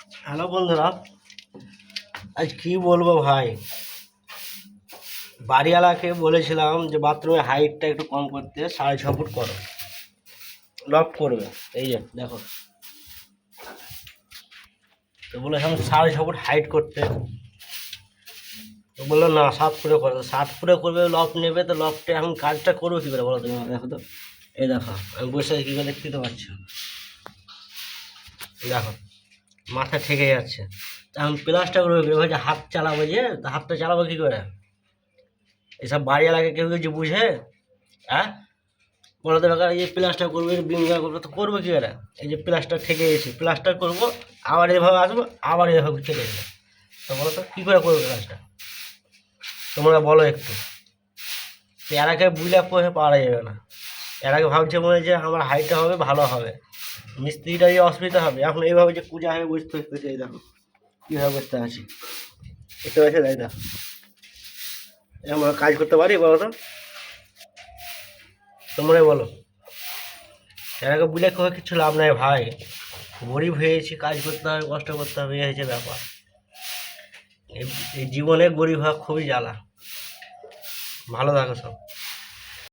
Hello বন্ধুরা, আজ কি বলবো ভাই। বাড়িওয়ালাকে বলেছিলাম যে বাথরুমের হাইটটা একটু কম করতে, 6.5 ফুট করো, লফট করবে। এই যে দেখো, তো বলেছিলাম 6.5 ফুট হাইট করতে, তো বললো না 7 ফুটে করবে। 7 ফুটে করবে, লফট নেবে, তো লফটে এখন কাজটা করবো কী করে বলো তুমি? দেখো তো, এই দেখো আমি বসে কী করে দেখতে তো পাচ্ছ, দেখো মাথা ঠেকে যাচ্ছে। তা আমি প্লাস্টার করবো কী করে? হাত চালাবো, যে তো হাতটা চালাবো কী করে? এসব বাড়িওয়ালাকে কেউ কিছু বুঝে? হ্যাঁ, বলো তো বেকার। এই যে প্লাস্টার করবে, বিঙ্গা করবে, তো করবো কী করে? এই যে প্লাস্টার থেকে গেছি, প্লাস্টার করবো, আবার এভাবে আসবো, আবার এভাবে চলে যাবো। তো বলো তো কী করে করবো প্লাস্টার? তোমরা বলো একটু। তো এর আগে বুঝলে পরে পারা যাবে না। এর আগে ভাবছে মনে হয় যে আমার হাইটটা হবে, ভালো হবে, মিস্ত্রিটা যে অসুবিধা হবে। এখন এইভাবে যে পূজা হয়ে বুঝতে হচ্ছে, এই দেখো কীভাবে বুঝতে আছি, দেখতে পাচ্ছি, তাই না? আমরা কাজ করতে পারি বলো তো? তোমরাই বলো। এর আগে বুঝলে কিছু লাভ নাই ভাই। গরিব হয়েছি, কাজ করতে হবে, কষ্ট করতে হবে, এই হয়েছে ব্যাপার। এই এই জীবনে গরিব হওয়া খুবই জ্বালা। ভালো থাকো সব।